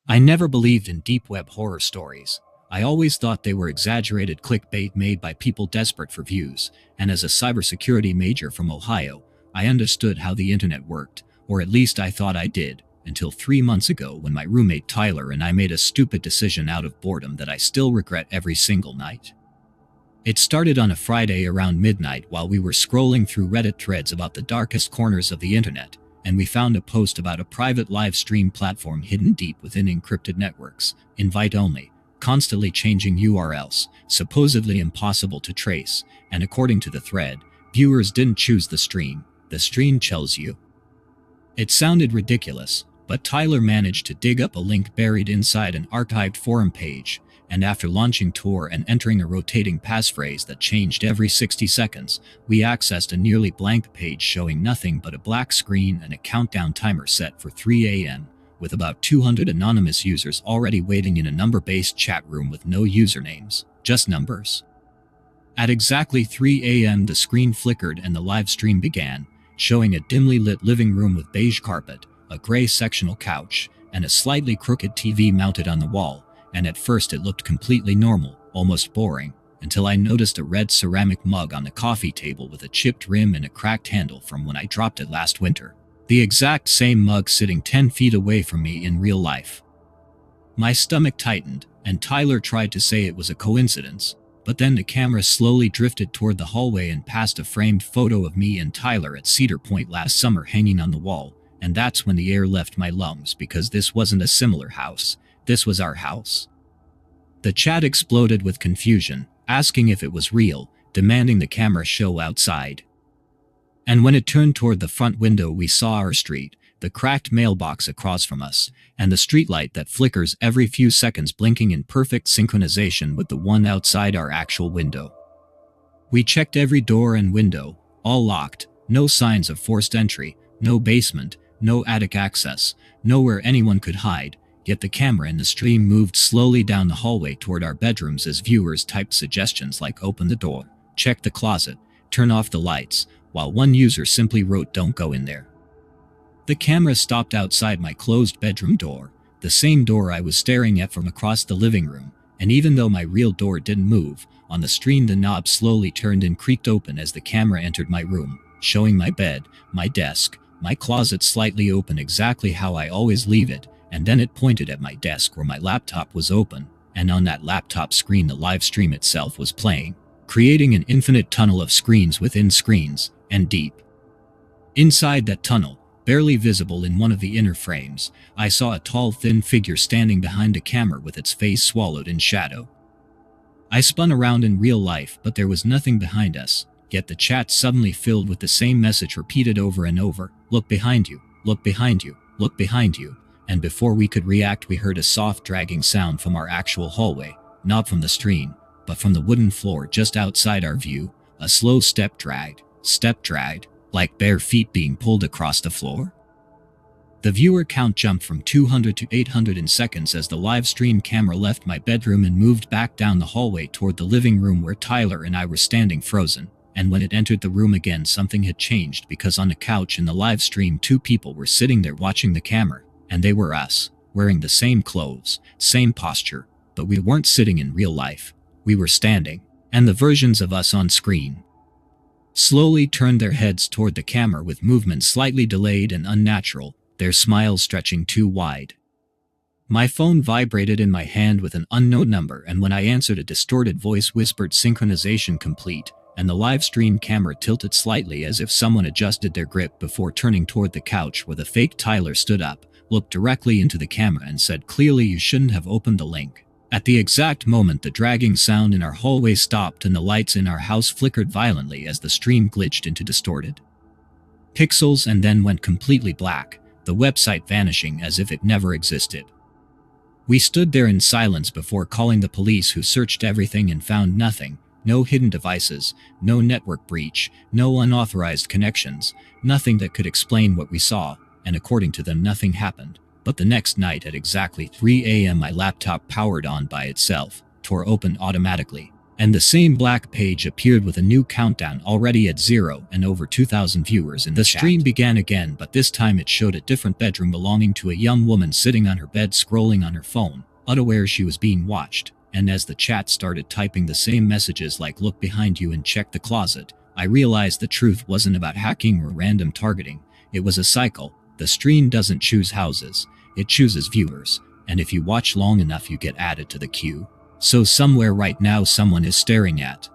I never believed in deep web horror stories. I always thought they were exaggerated clickbait made by people desperate for views, and as a cybersecurity major from Ohio, I understood how the internet worked, or at least I thought I did, until 3 months ago when my roommate Tyler and I made a stupid decision out of boredom that I still regret every single night. It started on a Friday around midnight while we were scrolling through Reddit threads about the darkest corners of the internet, and we found a post about a private live stream platform hidden deep within encrypted networks, invite only, constantly changing URLs, supposedly impossible to trace, and according to the thread, viewers didn't choose the stream chose you. It sounded ridiculous, but Tyler managed to dig up a link buried inside an archived forum page, and after launching Tor and entering a rotating passphrase that changed every 60 seconds, we accessed a nearly blank page showing nothing but a black screen and a countdown timer set for 3 a.m., with about 200 anonymous users already waiting in a number-based chat room with no usernames, just numbers. At exactly 3 a.m. the screen flickered and the live stream began, showing a dimly lit living room with beige carpet, a gray sectional couch, and a slightly crooked TV mounted on the wall, and at first it looked completely normal, almost boring, until I noticed a red ceramic mug on the coffee table with a chipped rim and a cracked handle from when I dropped it last winter. The exact same mug sitting 10 feet away from me in real life. My stomach tightened, and Tyler tried to say it was a coincidence, but then the camera slowly drifted toward the hallway and past a framed photo of me and Tyler at Cedar Point last summer hanging on the wall, and that's when the air left my lungs because this wasn't a similar house. This was our house. The chat exploded with confusion, asking if it was real, demanding the camera show outside. And when it turned toward the front window we saw our street, the cracked mailbox across from us, and the streetlight that flickers every few seconds blinking in perfect synchronization with the one outside our actual window. We checked every door and window, all locked, no signs of forced entry, no basement, no attic access, nowhere anyone could hide, yet the camera in the stream moved slowly down the hallway toward our bedrooms as viewers typed suggestions like open the door, check the closet, turn off the lights, while one user simply wrote don't go in there. The camera stopped outside my closed bedroom door, the same door I was staring at from across the living room, and even though my real door didn't move, on the screen the knob slowly turned and creaked open as the camera entered my room, showing my bed, my desk, my closet slightly open exactly how I always leave it, and then it pointed at my desk where my laptop was open, and on that laptop screen the live stream itself was playing, creating an infinite tunnel of screens within screens, and deep. Inside that tunnel, barely visible in one of the inner frames, I saw a tall thin figure standing behind a camera with its face swallowed in shadow. I spun around in real life but there was nothing behind us, yet the chat suddenly filled with the same message repeated over and over, look behind you, look behind you, look behind you, and before we could react we heard a soft dragging sound from our actual hallway, not from the stream, but from the wooden floor just outside our view, a slow step dragged, like bare feet being pulled across the floor. The viewer count jumped from 200 to 800 in seconds as the live stream camera left my bedroom and moved back down the hallway toward the living room where Tyler and I were standing frozen, and when it entered the room again something had changed because on the couch in the live stream 2 people were sitting there watching the camera, and they were us, wearing the same clothes, same posture, but we weren't sitting in real life, we were standing, and the versions of us on screen slowly turned their heads toward the camera with movements slightly delayed and unnatural, their smiles stretching too wide. My phone vibrated in my hand with an unknown number, and when I answered a distorted voice whispered synchronization complete, and the live stream camera tilted slightly as if someone adjusted their grip before turning toward the couch where the fake Tyler stood up, looked directly into the camera and said clearly you shouldn't have opened the link. At the exact moment the dragging sound in our hallway stopped and the lights in our house flickered violently as the stream glitched into distorted pixels and then went completely black, the website vanishing as if it never existed. We stood there in silence before calling the police who searched everything and found nothing, no hidden devices, no network breach, no unauthorized connections, nothing that could explain what we saw, and according to them nothing happened. But the next night at exactly 3 a.m. my laptop powered on by itself, tore open automatically, And the same black page appeared with a new countdown already at 0 and over 2,000 viewers in the chat. Stream began again, but this time it showed a different bedroom belonging to a young woman sitting on her bed scrolling on her phone, unaware she was being watched. And as the chat started typing the same messages like "look behind you" and "check the closet," I realized the truth wasn't about hacking or random targeting. It was a cycle. The stream doesn't choose houses, it chooses viewers. And if you watch long enough, you get added to the queue. So somewhere right now someone is staring at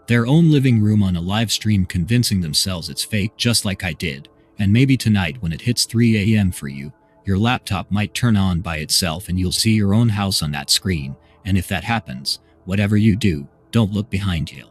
their own living room on a live stream, convincing themselves it's fake, just like I did. And maybe tonight when it hits 3 a.m. for you, your laptop might turn on by itself and you'll see your own house on that screen. And if that happens, whatever you do, don't look behind you.